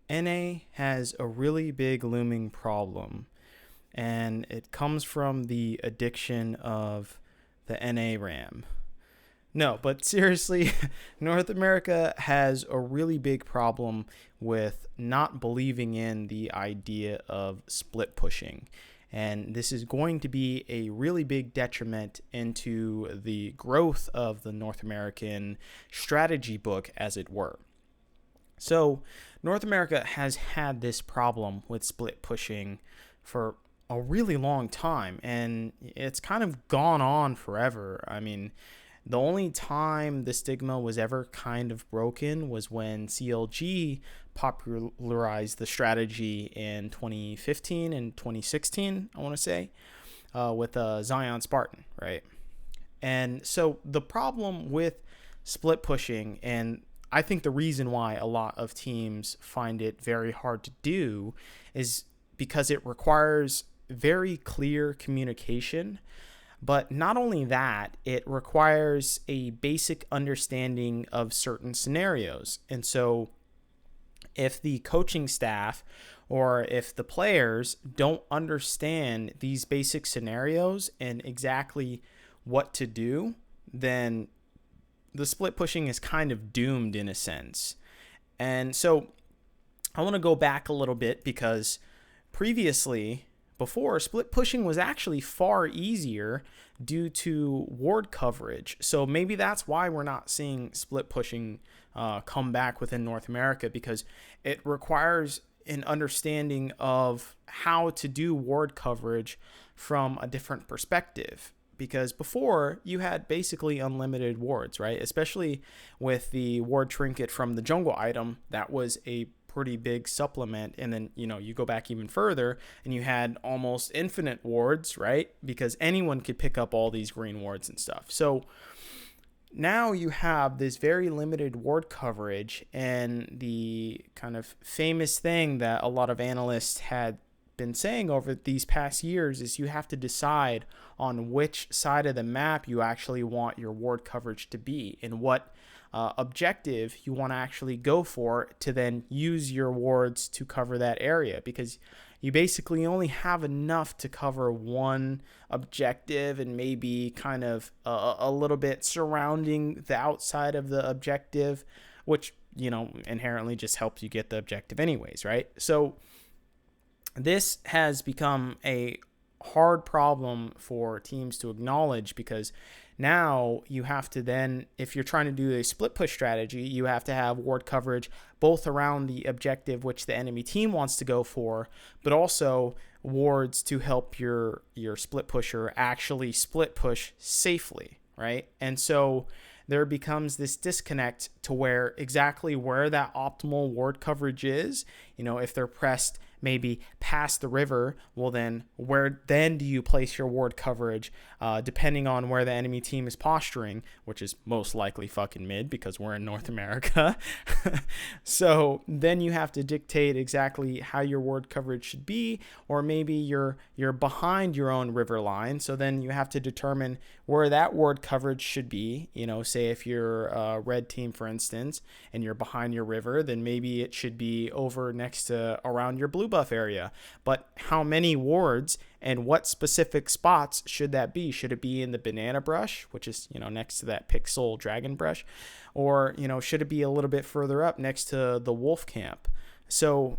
NA has a really big looming problem, and it comes from the addiction of the NA RAM. No, but seriously, North America has a really big problem with not believing in the idea of split pushing. And this is going to be a really big detriment into the growth of the North American strategy book, as it were. So, North America has had this problem with split pushing for a really long time, and it's kind of gone on forever. I mean, the only time the stigma was ever kind of broken was when CLG popularized the strategy in 2015 and 2016, I want to say, with Zion Spartan, right? And so the problem with split pushing, and I think the reason why a lot of teams find it very hard to do, is because it requires very clear communication. But not only that, it requires a basic understanding of certain scenarios. And so if the coaching staff or if the players don't understand these basic scenarios and exactly what to do, then the split pushing is kind of doomed in a sense. And so I want to go back a little bit because previously, before, split pushing was actually far easier due to ward coverage. So maybe that's why we're not seeing split pushing come back within North America, because it requires an understanding of how to do ward coverage from a different perspective. Because before, you had basically unlimited wards, right? Especially with the ward trinket from the jungle item, that was a pretty big supplement. And then, you go back even further and you had almost infinite wards, right? Because anyone could pick up all these green wards and stuff. So now you have this very limited ward coverage, and the kind of famous thing that a lot of analysts had been saying over these past years is you have to decide on which side of the map you actually want your ward coverage to be and what objective you want to actually go for to then use your wards to cover that area, because you basically only have enough to cover one objective and maybe kind of a little bit surrounding the outside of the objective, which inherently just helps you get the objective anyways, right? So this has become a hard problem for teams to acknowledge, because now you have to then, if you're trying to do a split push strategy, you have to have ward coverage both around the objective which the enemy team wants to go for, but also wards to help your split pusher actually split push safely, right? And so there becomes this disconnect to where exactly where that optimal ward coverage is. If they're pressed maybe past the river, well then where then do you place your ward coverage depending on where the enemy team is posturing, which is most likely fucking mid because we're in North America. So then you have to dictate exactly how your ward coverage should be, or maybe you're behind your own river line, so then you have to determine where that ward coverage should be. Say if you're a red team, for instance, and you're behind your river, then maybe it should be over next to around your blue buff area. But how many wards and what specific spots should that be? Should it be in the banana brush, which is next to that pixel dragon brush, or should it be a little bit further up next to the wolf camp? So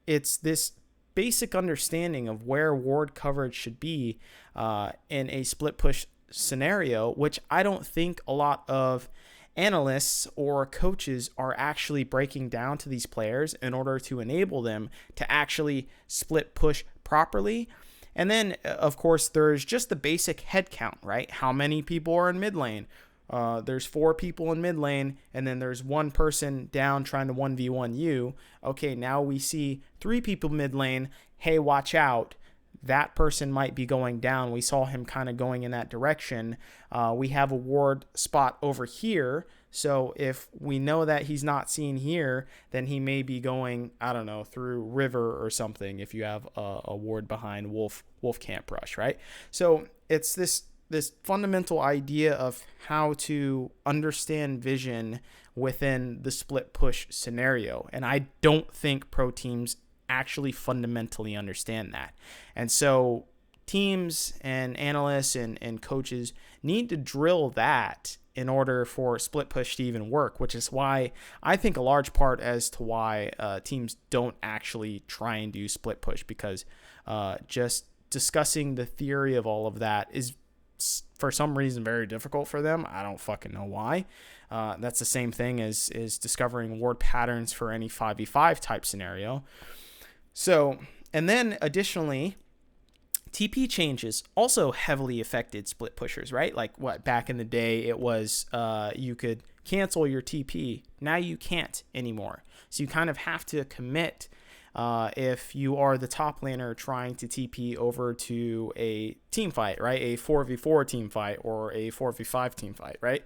it's this basic understanding of where ward coverage should be in a split push scenario, which I don't think a lot of analysts or coaches are actually breaking down to these players in order to enable them to actually split push properly. And then, of course, there's just the basic head count, right? How many people are in mid lane? There's 4 people in mid lane, and then there's 1 person down trying to 1v1 you. Okay, now we see 3 people mid lane. Hey, watch out. That person might be going down. We saw him kind of going in that direction. We have a ward spot over here. So if we know that he's not seen here, then he may be going, I don't know, through river or something if you have a ward behind wolf camp rush, right? So it's this fundamental idea of how to understand vision within the split push scenario. And I don't think pro teams actually fundamentally understand that. And so teams and analysts and coaches need to drill that in order for split push to even work, which is why I think a large part as to why teams don't actually try and do split push, because just discussing the theory of all of that is for some reason very difficult for them. I don't fucking know why. That's the same thing as discovering ward patterns for any 5v5 type scenario. So, and then additionally, TP changes also heavily affected split pushers, right? Like what back in the day it was you could cancel your TP. Now you can't anymore. So you kind of have to commit if you are the top laner trying to TP over to a team fight, right? A 4v4 team fight or a 4v5 team fight, right?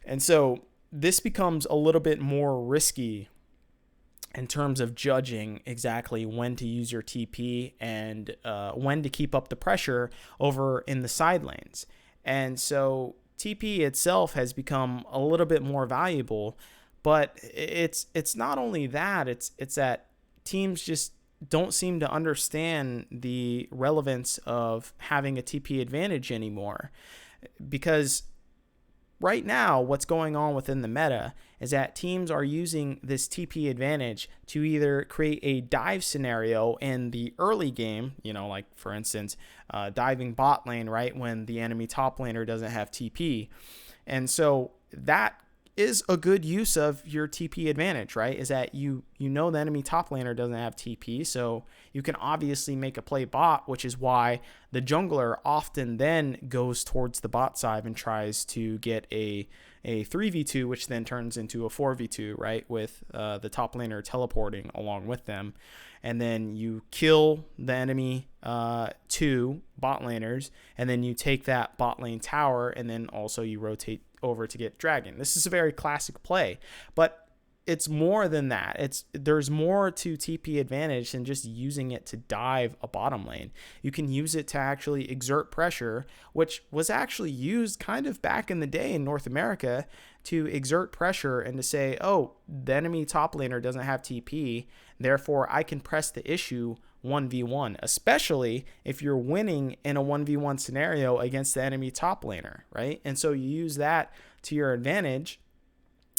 And so this becomes a little bit more risky in terms of judging exactly when to use your TP and when to keep up the pressure over in the side lanes. And so TP itself has become a little bit more valuable, but it's not only that, it's that teams just don't seem to understand the relevance of having a TP advantage anymore. Because right now, what's going on within the meta is that teams are using this TP advantage to either create a dive scenario in the early game, like for instance, diving bot lane, right, when the enemy top laner doesn't have TP. And so that is a good use of your TP advantage, right? Is that you know the enemy top laner doesn't have TP, so you can obviously make a play bot, which is why the jungler often then goes towards the bot side and tries to get a 3v2, which then turns into a 4v2, right? With the top laner teleporting along with them. And then you kill the enemy 2 bot laners, and then you take that bot lane tower, and then also you rotate over to get dragon. This is a very classic play, but it's more than that. There's more to TP advantage than just using it to dive a bottom lane. You can use it to actually exert pressure, which was actually used kind of back in the day in North America to exert pressure and to say, oh, the enemy top laner doesn't have TP, therefore I can press the issue 1v1, especially if you're winning in a 1v1 scenario against the enemy top laner, right? And so you use that to your advantage,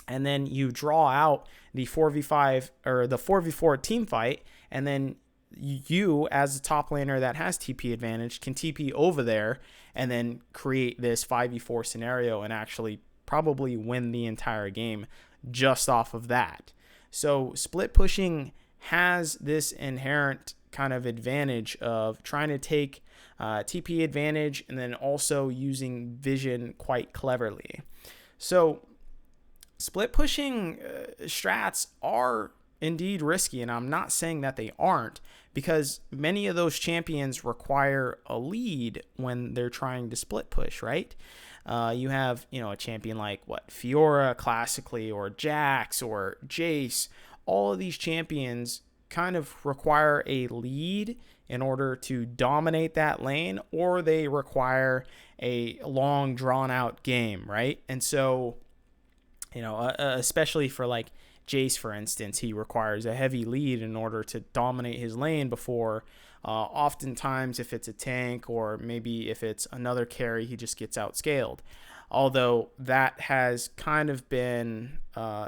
and then you draw out the 4v5 or the 4v4 team fight, and then you as the top laner that has TP advantage can TP over there and then create this 5v4 scenario and actually probably win the entire game just off of that. So split pushing has this inherent kind of advantage of trying to take TP advantage and then also using vision quite cleverly. So split pushing strats are indeed risky, and I'm not saying that they aren't, because many of those champions require a lead when they're trying to split push, right? You have, a champion like Fiora classically, or Jax or Jace. All of these champions kind of require a lead in order to dominate that lane, or they require a long drawn out game, right? And so, especially for like Jace, for instance, he requires a heavy lead in order to dominate his lane before oftentimes if it's a tank or maybe if it's another carry, he just gets outscaled. Although that has kind of been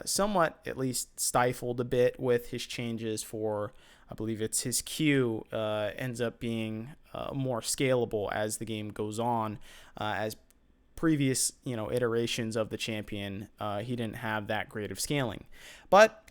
somewhat at least stifled a bit with his changes for, I believe it's his Q ends up being more scalable as the game goes on. As previous, iterations of the champion, he didn't have that great of scaling. But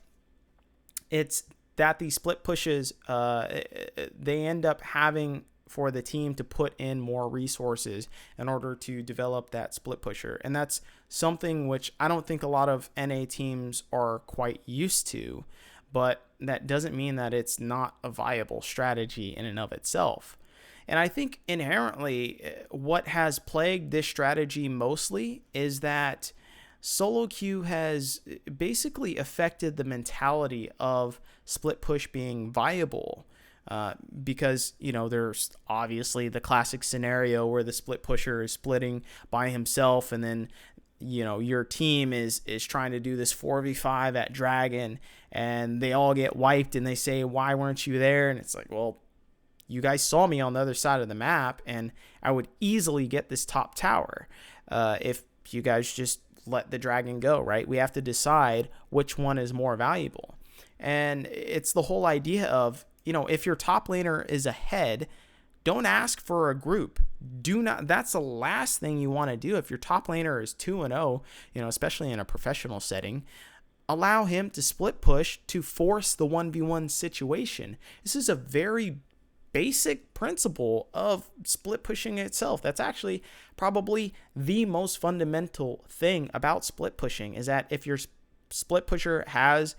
it's that these split pushes, they end up having for the team to put in more resources in order to develop that split pusher. And that's something which I don't think a lot of NA teams are quite used to, but that doesn't mean that it's not a viable strategy in and of itself. And I think inherently what has plagued this strategy mostly is that solo queue has basically affected the mentality of split push being viable. Because, there's obviously the classic scenario where the split pusher is splitting by himself, and then your team is trying to do this 4v5 at dragon, and they all get wiped, and they say, why weren't you there? And it's like, well, you guys saw me on the other side of the map, and I would easily get this top tower if you guys just let the dragon go, right? We have to decide which one is more valuable. And it's the whole idea of, if your top laner is ahead, don't ask for a group. That's the last thing you want to do. If your top laner is 2-0, especially in a professional setting, allow him to split push to force the 1v1 situation. This is a very basic principle of split pushing itself. That's actually probably the most fundamental thing about split pushing, is that if your split pusher has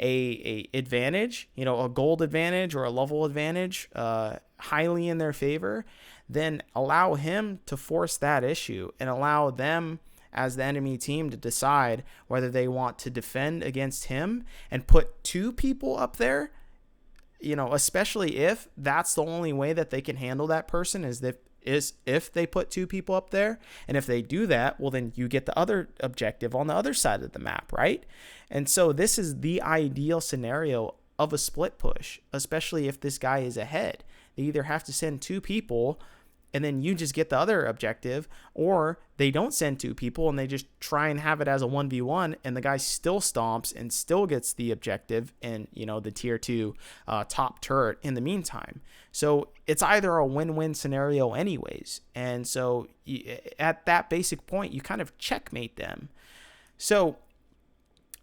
a advantage, a gold advantage or a level advantage, highly in their favor, then allow him to force that issue and allow them as the enemy team to decide whether they want to defend against him and put two people up there, especially if that's the only way that they can handle that person is if they put two people up there. And if they do that, well, then you get the other objective on the other side of the map, right? And so this is the ideal scenario of a split push, especially if this guy is ahead. They either have to send two people and then you just get the other objective, or they don't send two people and they just try and have it as a 1v1, and the guy still stomps and still gets the objective and, the tier 2 top turret in the meantime. So it's either a win-win scenario anyways. And so at that basic point, you kind of checkmate them. So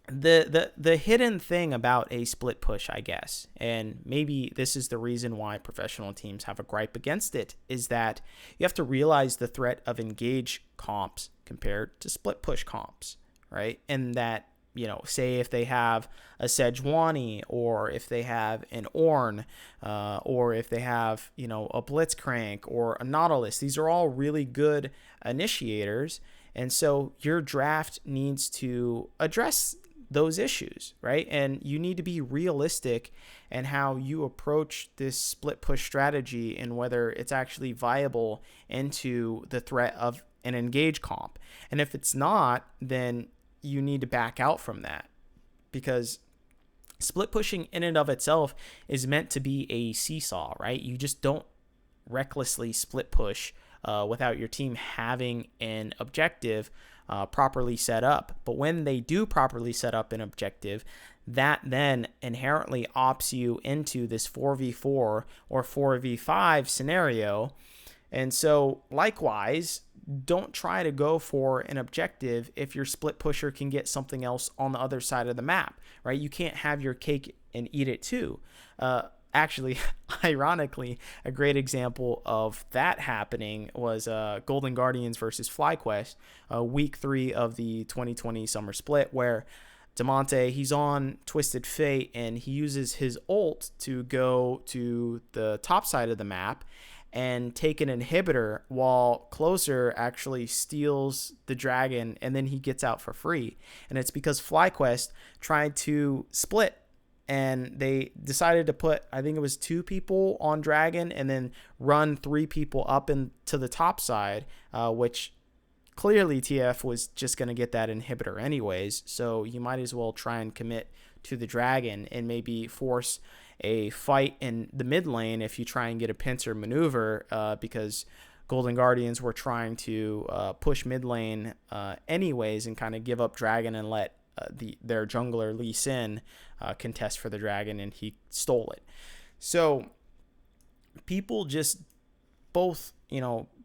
the hidden thing about a split push, I guess, and maybe this is the reason why professional teams have a gripe against it, is that you have to realize the threat of engage comps compared to split push comps, right? And that, say if they have a Sejuani, or if they have an Ornn, or if they have, a Blitzcrank or a Nautilus, these are all really good initiators. And so your draft needs to address those issues, right? And you need to be realistic in how you approach this split push strategy and whether it's actually viable into the threat of an engage comp. And if it's not, then you need to back out from that, because split pushing in and of itself is meant to be a seesaw, right? You just don't recklessly split push without your team having an objective properly set up. But when they do properly set up an objective, that then inherently opts you into this 4v4 or 4v5 scenario. And so likewise, don't try to go for an objective if your split pusher can get something else on the other side of the map, right? You can't have your cake and eat it too. Actually, ironically, a great example of that happening was Golden Guardians versus FlyQuest, week 3 of the 2020 summer split, where Damonte, he's on Twisted Fate, and he uses his ult to go to the top side of the map and take an inhibitor, while Closer actually steals the dragon, and then he gets out for free. And it's because FlyQuest tried to split, and they decided to put, I think it was 2 people on dragon and then run 3 people up into the top side, which clearly TF was just going to get that inhibitor anyways. So you might as well try and commit to the dragon and maybe force a fight in the mid lane if you try and get a pincer maneuver, because Golden Guardians were trying to push mid lane anyways and kind of give up dragon and let their jungler Lee Sin contest for the dragon, and he stole it. So people just both,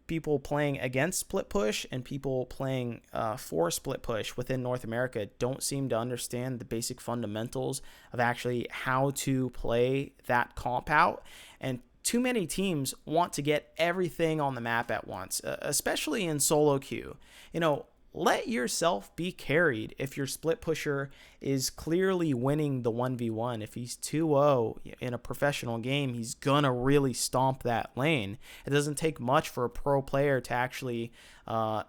people playing against split push and people playing for split push within North America don't seem to understand the basic fundamentals of actually how to play that comp out. And too many teams want to get everything on the map at once, especially in solo queue. Let yourself be carried if your split pusher is clearly winning the 1v1. If he's 2-0 in a professional game, he's going to really stomp that lane. It doesn't take much for a pro player to actually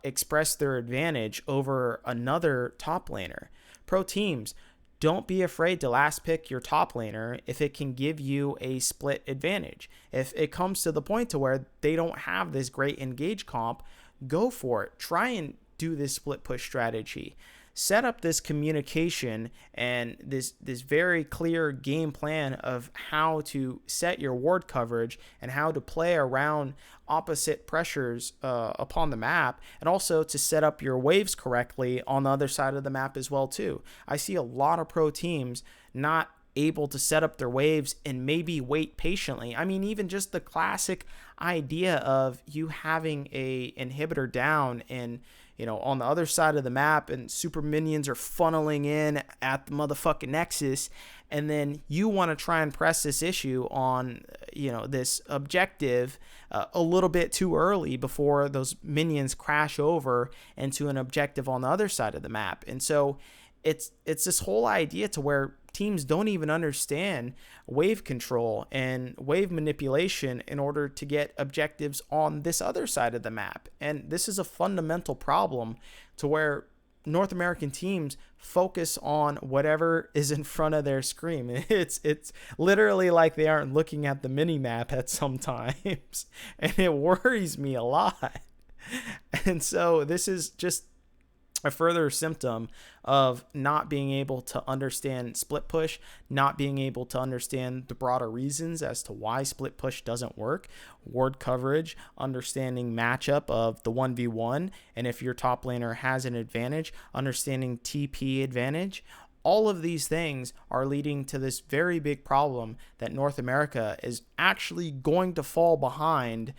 express their advantage over another top laner. Pro teams, don't be afraid to last pick your top laner if it can give you a split advantage. If it comes to the point to where they don't have this great engage comp, go for it. Try and do this split push strategy. Set up this communication and this very clear game plan of how to set your ward coverage and how to play around opposite pressures upon the map, and also to set up your waves correctly on the other side of the map as well too. I see a lot of pro teams not able to set up their waves and maybe wait patiently. I mean, even just the classic idea of you having a inhibitor down and, you know, on the other side of the map and super minions are funneling in at the motherfucking nexus, and then you want to try and press this issue on, you know, this objective a little bit too early before those minions crash over into an objective on the other side of the map. And so it's this whole idea to where teams don't even understand wave control and wave manipulation in order to get objectives on this other side of the map. And this is a fundamental problem to where North American teams focus on whatever is in front of their screen. It's literally like they aren't looking at the mini map at some times, and it worries me a lot. And so this is just a further symptom of not being able to understand split push, not being able to understand the broader reasons as to why split push doesn't work, ward coverage, understanding matchup of the 1v1, and if your top laner has an advantage, understanding TP advantage. All of these things are leading to this very big problem that North America is actually going to fall behind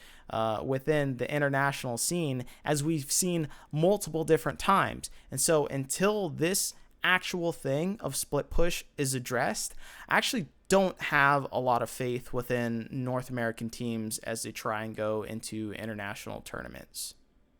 within the international scene, as we've seen multiple different times. And so until this actual thing of split push is addressed, I actually don't have a lot of faith within North American teams as they try and go into international tournaments.